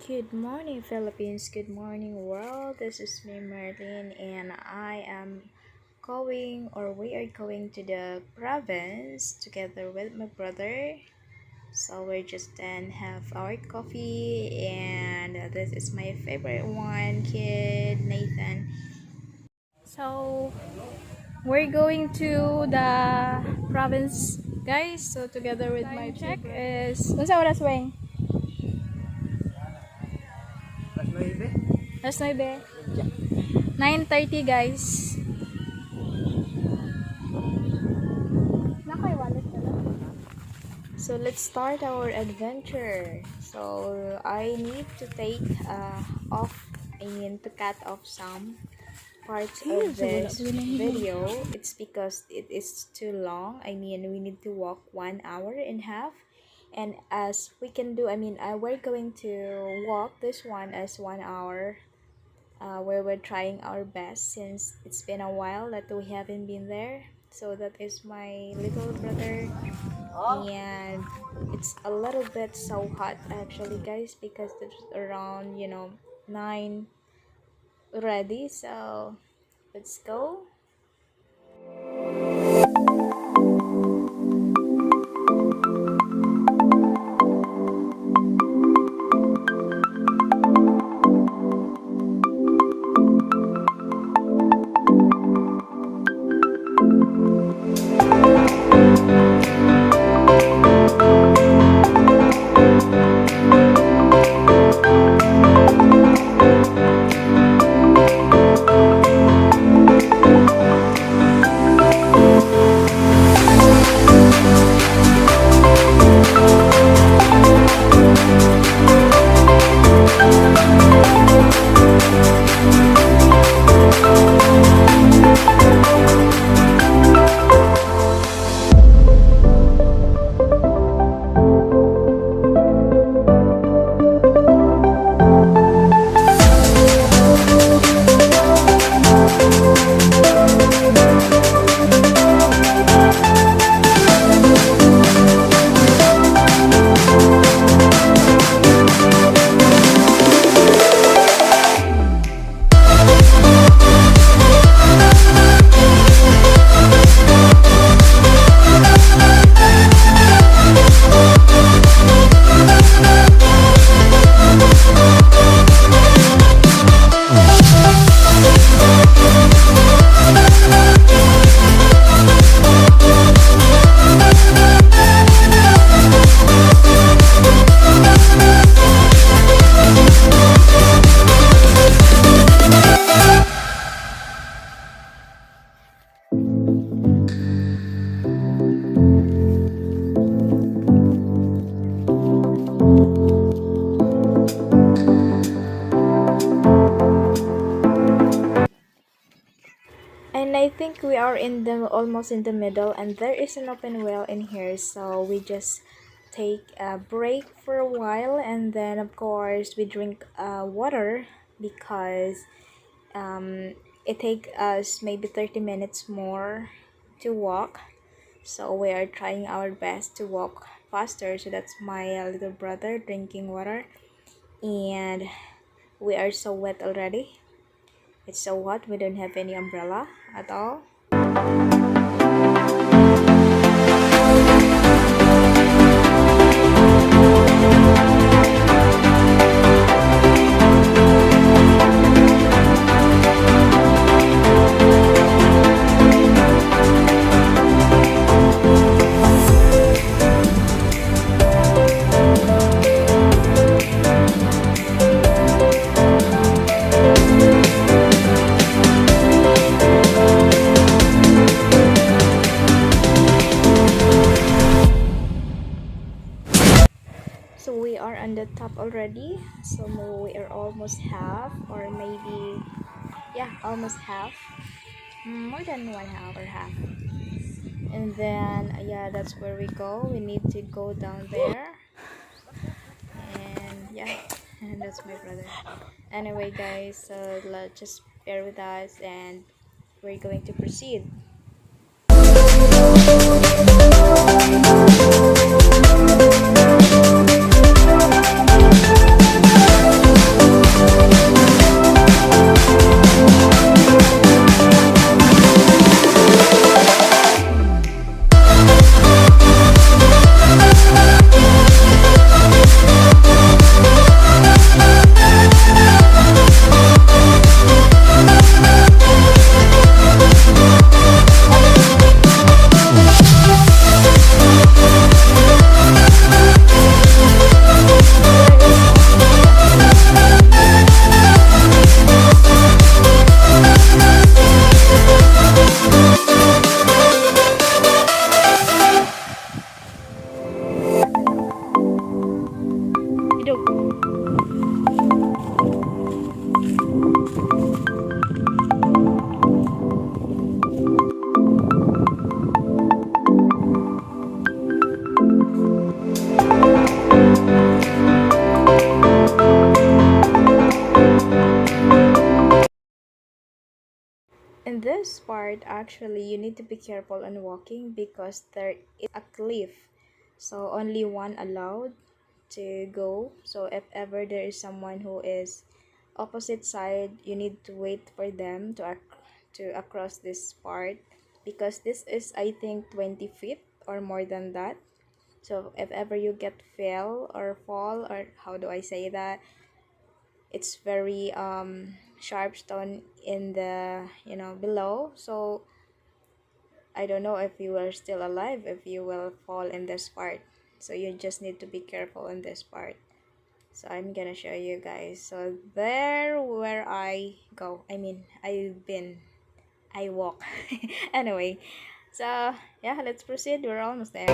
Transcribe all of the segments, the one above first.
Good morning, Philippines. Good morning, world. This is me, Merlyn, and I am we are going to the province together with my brother. So we're just then have our coffee, and this is my favorite one, kid Nathan. So we're going to the province, guys. So together with my check is. Unsa oras weng? Alas 9. 9:30, guys. Nakay wallet ka lang. So let's start our adventure. So I need to take to cut off some parts of this video. It's because it is too long. We need to walk 1 hour and a half. And as we can do, we're going to walk this one as 1 hour, where we're trying our best since it's been a while that we haven't been there. So that is my little brother, and it's a little bit so hot actually, guys, because it's around 9 already. So let's go. And I think we are in the almost in the middle, and there is an open well in here, so we just take a break for a while, and then of course we drink water because it take us maybe 30 minutes more to walk. So we are trying our best to walk faster. So that's my little brother drinking water, and we are so wet already. It's so hot, we don't have any umbrella at all. So we are on the top already, so we are almost half, or maybe almost half, more than 1 hour half. And then that's where we go. We need to go down there, and and that's my brother. Anyway, guys, so just bear with us, and we're going to proceed. In this part, actually, you need to be careful on walking because there is a cliff. So only one allowed to go. So if ever there is someone who is opposite side, you need to wait for them to across this part because this is, I think, 20 feet or more than that. So if ever you get fell or fall, or how do I say that, it's very sharp stone in the below. So I don't know if you are still alive if you will fall in this part. So you just need to be careful in this part. So I'm gonna show you guys. So there where I go, I walk. Anyway, so yeah, let's proceed. We're almost there.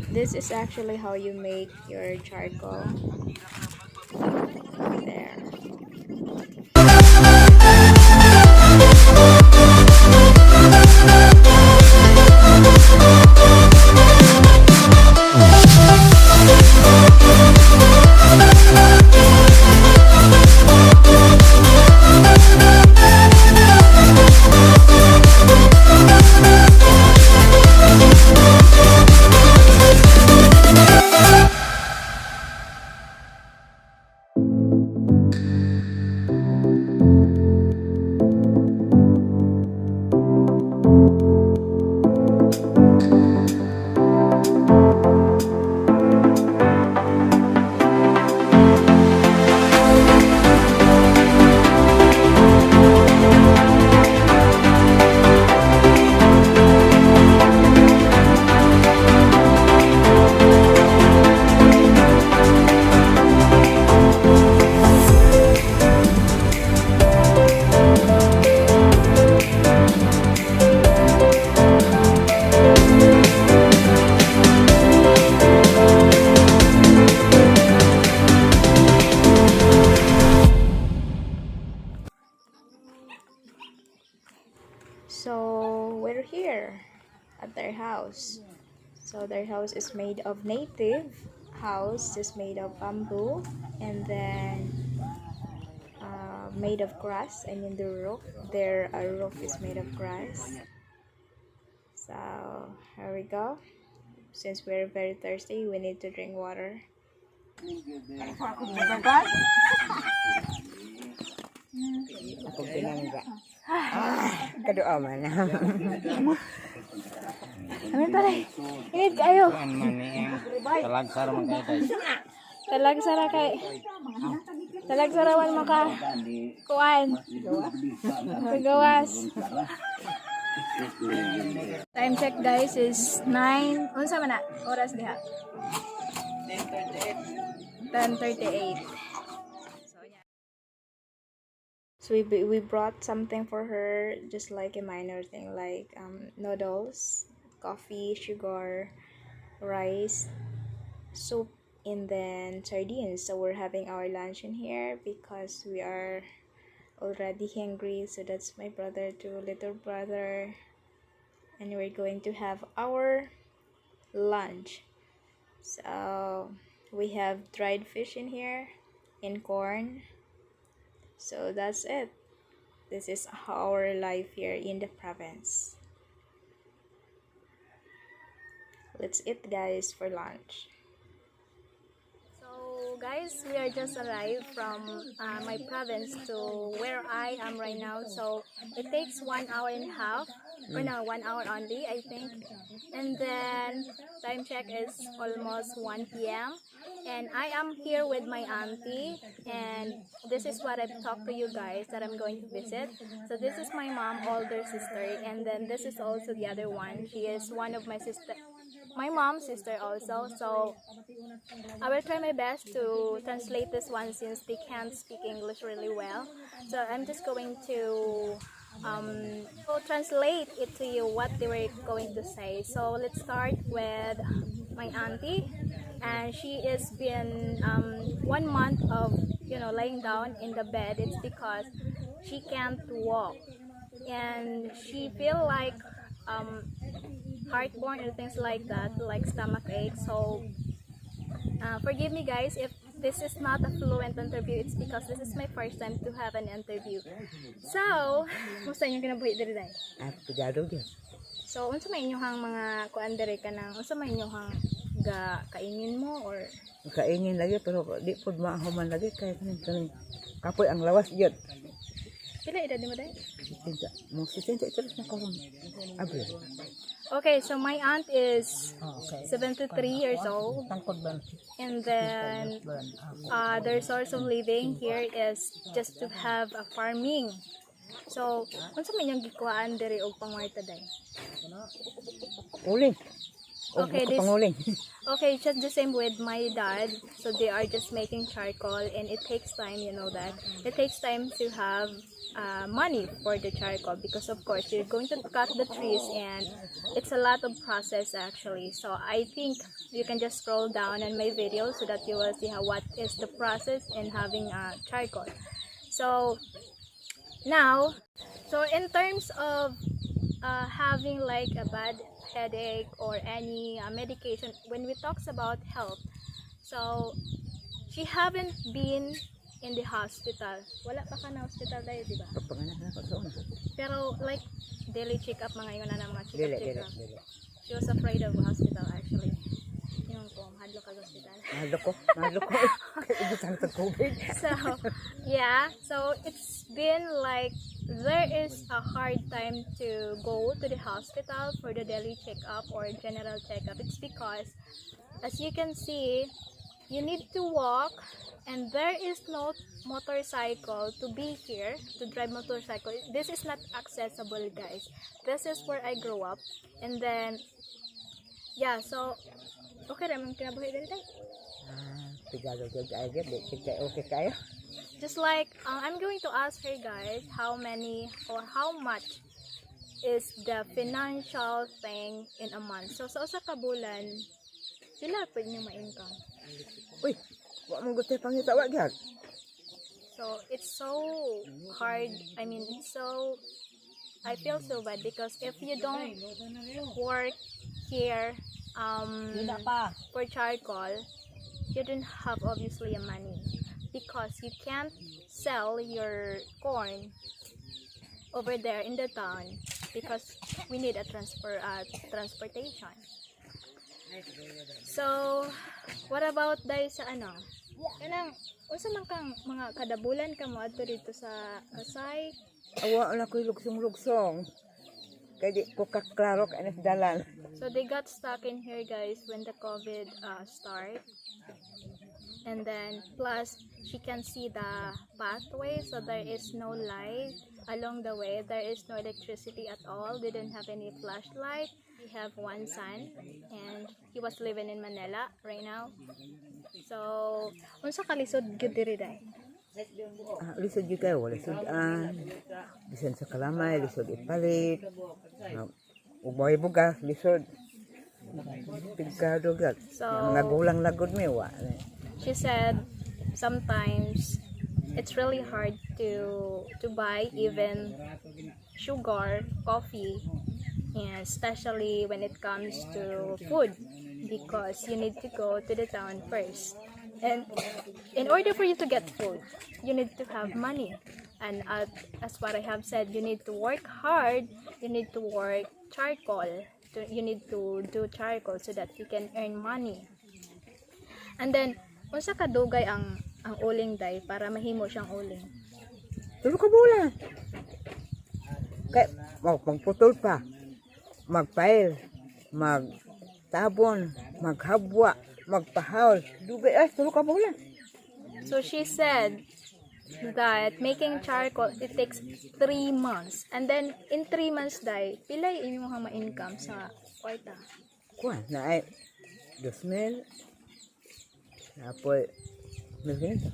This is actually how you make your charcoal. There. So we're here at their house. So their house is made of native house, is made of bamboo, and then made of grass. I mean the roof. Their roof is made of grass. So here we go. Since we're very thirsty, we need to drink water. Kadoa man. Amin pare. Init kayo. Talagsar man kay. Talagsara kay. Talagsarawan maka kuan. Pagawas. Time check guys is 9. Unsa man na? Oras diha. 10:38. So we brought something for her, just like a minor thing, like noodles, coffee, sugar, rice, soup, and then sardines. So we're having our lunch in here because we are already hungry. So that's my brother to little brother, and we're going to have our lunch. So we have dried fish in here and corn. So that's it. This is our life here in the province. Let's eat, guys, for lunch. So guys, we are just arrived from my province to where I am right now. So it takes 1 hour and a half, or no, 1 hour only, I think. And then time check is almost 1 p.m. And I am here with my auntie, and this is what I've talked to you guys that I'm going to visit. So this is my mom, older sister, and then this is also the other one. She is one of my sister, my mom's sister also. So I will try my best to translate this one since they can't speak English really well. So I'm just going to translate it to you what they were going to say. So let's start with my auntie, and she has been 1 month of laying down in the bed. It's because she can't walk, and she feel like heartburn and things like that, like stomach ache. So forgive me guys if this is not a fluent interview. It's because this is my first time to have an interview. So, musta inyong kinabuhi diri day? Pagado gyud. So, unsa may inyong mga kuan diri kanang unsa may inyong ga kaingin mo or Kaingin lagi pero di pud maahuman lagi kay kaning kapoy ang lawas gyud. pila edad mo day? Tinta, mo sinta ito na karon. Abril. Okay, so my aunt is 73 years old, and then their source of living here is just to have a farming. So, unsa may inyong gikuhaan diri og pangwarta day? Uling. Okay, this Panguling. okay, just the same with my dad. So they are just making charcoal, and it takes time, you know that. It takes time to have money for the charcoal because of course you're going to cut the trees, and it's a lot of process actually. So I think you can just scroll down on my video so that you will see what is the process in having charcoal. So now, so in terms of having like a bad headache or any medication, when we talks about health, so she haven't been in the hospital. Wala pa ka na hospital tayo, di ba? Panganak na ko sa una. Pero like daily check-up mga yun na mga Dili. check-up. She was afraid of hospital actually. Yung po, mahadlo ka sa hospital. Mahalo ko. Ibutang sa COVID. So yeah, so it's been like there is a hard time to go to the hospital for the daily checkup or general checkup. It's because as you can see, you need to walk, and there is no motorcycle to be here to drive motorcycle. This is not accessible, guys. This is where I grew up, and then yeah, so okay naman kinabuhi dito. Pagado gyud ay gyud di okay kayo. Just like I'm going to ask her guys how many or how much is the financial thing in a month. So sa usa ka bulan, pila pud niyo ma-income? Uy, wa mo gutay pangita wa gyud. So it's so hard. I mean, I feel so bad because if you don't work here for charcoal, you don't have obviously a money because you can't sell your corn over there in the town because we need a transportation. So what about dahil sa ano? Kanang unsa man kang mga kadabulan ka mo adto dito sa Asay? Awa na ko'y lugsong-lugsong. Kaya di ko kaklaro ka na sa dalan. So they got stuck in here guys when the COVID start. And then plus she can see the pathway, so there is no light along the way. There is no electricity at all. They didn't have any flashlight. We have one son, and he was living in Manila right now. So unsa ka lisod gyud diri day? Lisod yun kayo, wala sudan. Bisan sa kalamay, lisod ipalit. Ubay bugas, lisod. Pigkado gat. So Mga gulang lagod may wa. she said sometimes it's really hard to buy even sugar, coffee, and especially when it comes to food because you need to go to the town first. And in order for you to get food, you need to have money. And as what I have said, you need to work hard, you need to work charcoal, you need to do charcoal so that you can earn money. And then, unsa kadugay ang uling day para mahimo siyang uling? 3 ka bulan. Kay magputol pa. Magpail, magtabon, maghabwa, magpahaw. Dugay ay 3 ka bulan. So she said that making charcoal, it takes 3 months. And then, in 3 months day, pilay inyong ma-income sa kwarta? Kuan na ay 2,000. Apoy 1,500.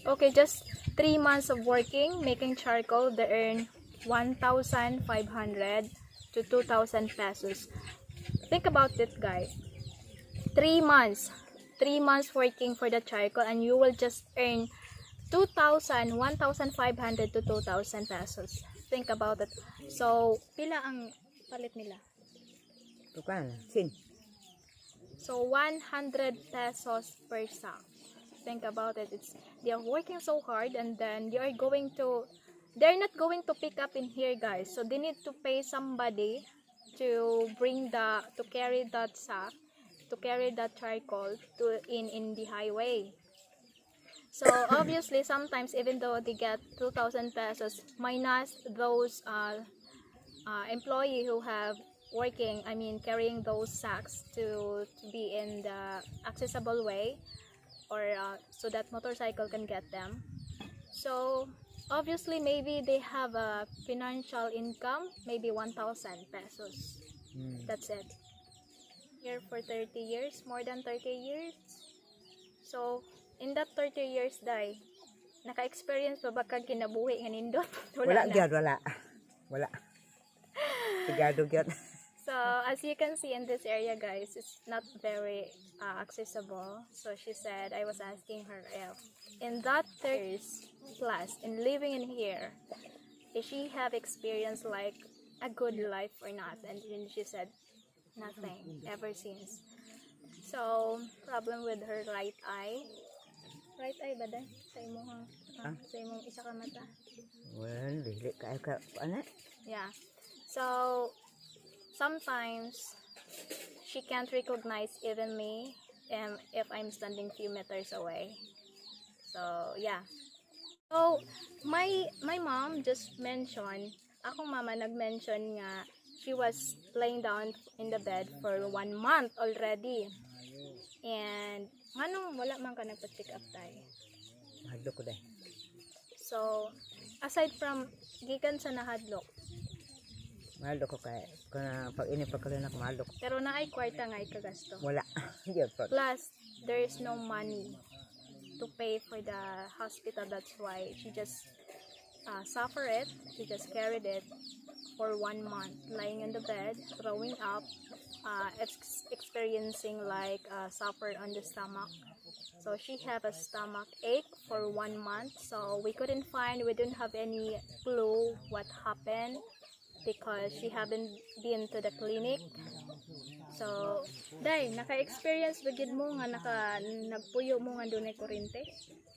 Okay, just 3 months of working, making charcoal, they earn 1,500 to 2,000 pesos. Think about it, guys. 3 months working for the charcoal, and you will just earn 1,500 to 2,000 pesos. Think about it. So, pila ang palit nila? Tukan, sin. So, 100 pesos per sack. Think about it. They are working so hard, and then they're not going to pick up in here, guys. So, they need to pay somebody to carry that sack, to carry that charcoal in the highway. So obviously, sometimes even though they get 2,000 pesos minus those employee who have carrying those sacks to be in the accessible way, or so that motorcycle can get them. So obviously, maybe they have a financial income, maybe 1,000 pesos. That's it. Here for 30 years, more than 30 years. So in that 30 years, day, naka-experience pa ba kang kinabuhi nga nindot? Wala gyud, wala. Sigado gyud. So as you can see in this area, guys, it's not very accessible. So she said, I was asking her if in that 30 years plus in living in here, if she have experienced like a good life or not, and then she said nothing ever since. So problem with her right eye ba day? Sa imong sa imong isa ka mata. Well, dili ka ana. Yeah. So sometimes she can't recognize even me if I'm standing few meters away. So yeah. So my mom just mentioned, akong mama nag-mention nga she was laying down in the bed for 1 month already. And nganong wala man ka nagpa-check up tayo? Hadlok ko day. So aside from gikan sa nahadlok, Mahal ko kay kana pag ini pagkalinak mahal ko. pero naay kwarta nga ikagasto. Wala. Gyud pa. Plus, there is no money to pay for the hospital. That's why she just suffered it. She just carried it for 1 month, lying in the bed, throwing up, experiencing like suffer on the stomach. So she had a stomach ache for 1 month. So we couldn't we didn't have any clue what happened because she haven't been to the clinic. So, day, naka-experience ba gid mo nga nagpuyo mo nga dunay kuryente?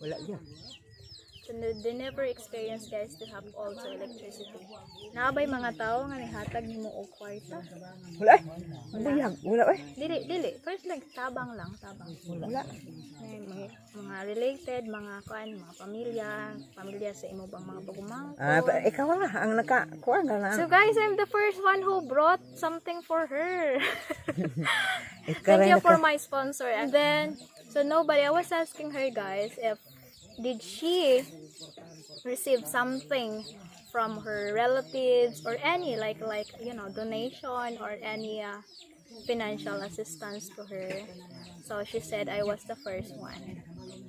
Wala gyud. So, they never experience, guys, to have also electricity. Naabay mga tao nga nihatag nimo og kwarta. Wala. Buyag, wala eh. Dili. First like tabang. Wala. May mga related, mga pamilya sa imo bang mga bagumang. Ikaw nga ang nakakuan na. So guys, I'm the first one who brought something for her. Ikaw Thank you for my sponsor. And then, so I was asking her, guys, if did she receive something from her relatives or any like donation or any financial assistance to her. So she said I was the first one.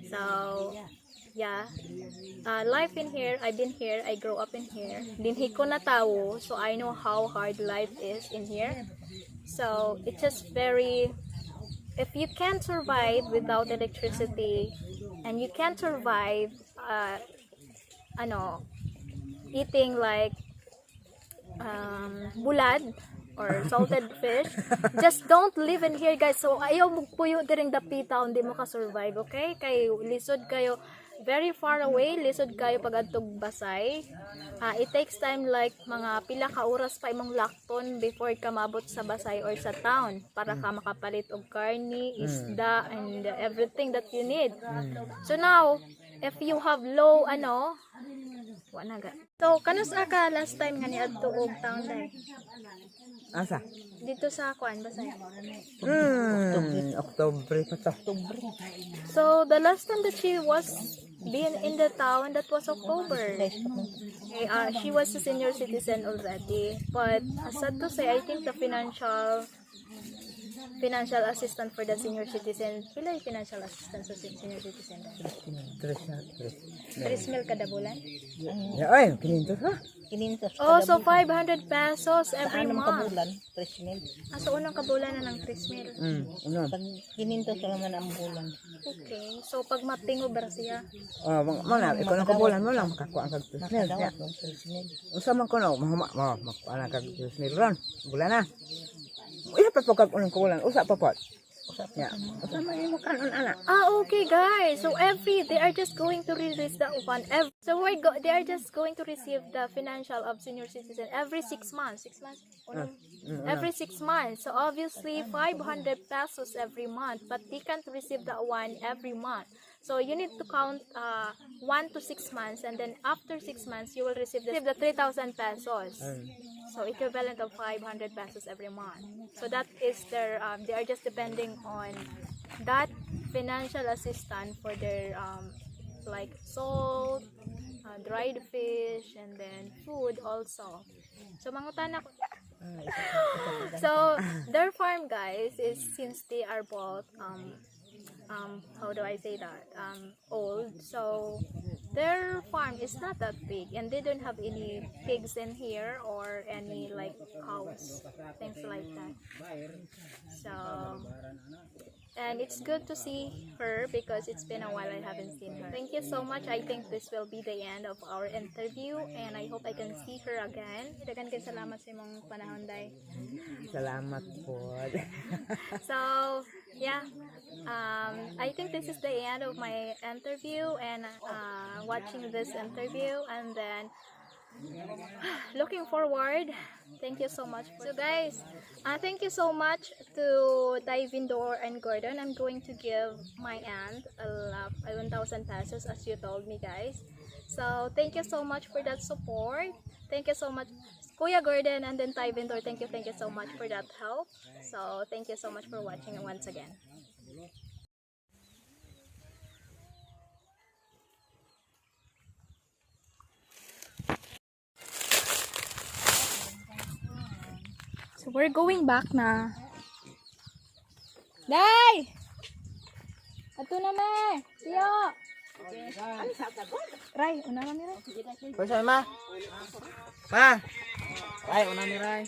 So yeah, life in here, I've been here, I grew up in here. Dinhi ko na tawo, so I know how hard life is in here. So it's just very, if you can't survive without electricity and you can't survive eating like bulad or salted fish, just don't live in here, guys. So ayaw mo puyo diring dapita, hindi mo ka survive, okay? Kay lisod kayo, very far away, lisod kayo pag adtog Basay. It takes time like mga pila ka oras pa imong lakton before ka maabot sa Basay or sa town para ka makapalit og karni, isda, and everything that you need. So now, if you have low wala ga. So kanus ka last time nga ni adto og town dai? Asa? Dito sa kuan Basay. Oktubre pa to. So the last time that she was being in the town, that was October. Okay, she was a senior citizen already, but sad to say, I think the financial assistant for the senior citizen, pila yung financial assistant sa senior citizen? 3,000 kada bulan? Ay, 500 ha? 500 Oh, so 500 pesos every anong month. kabulan, 3,000. So unang kabulan na ng 3,000. Ano? Pag 500 naman ang bulan. Okay, so pag matingo ba siya? Mana, ikaw na kabulan mo lang makakuha ang kag 3,000. Makadawat ng 3,000. Unsa man ko na, makuha ang kag 3,000 ron. Bulan na. Iya pa po kag unang kabulan, usa pa po. Ya, usa man yung kanon ana. Okay guys, so they are just going to release that one they are just going to receive the financial of senior citizen every 6 months. 6 months? Every 6 months. So obviously 500 pesos every month, but they can't receive that one every month. So you need to count 1 to 6 months, and then after 6 months you will receive the 3,000 pesos. So equivalent of 500 pesos every month. So that is their they are just depending on that financial assistance for their like salt, dried fish, and then food also. So mangutan ako. So their farm, guys, is since they are both how do I say that, old, so their farm is not that big, and they don't have any pigs in here or any like cows, things like that. So, and it's good to see her because it's been a while I haven't seen her. Thank you so much. I think this will be the end of our interview, and I hope I can see her again. Dagan kay salamat sa imong panahon, day. Salamat po. So yeah, I think this is the end of my interview, and watching this interview, and then looking forward. Thank you so much. So guys, thank you so much to Vindor and Gordon. I'm going to give my aunt 1,000 pesos as you told me, guys. So thank you so much for that support. Thank you so much, Kuya Gordon, and then Vindor. Thank you so much for that help. So thank you so much for watching once again. So we're going back na. Day! Ato na me! Tiyo! Ray, una kami rin. Pwede ma? Ma! Ay, una ni Ray.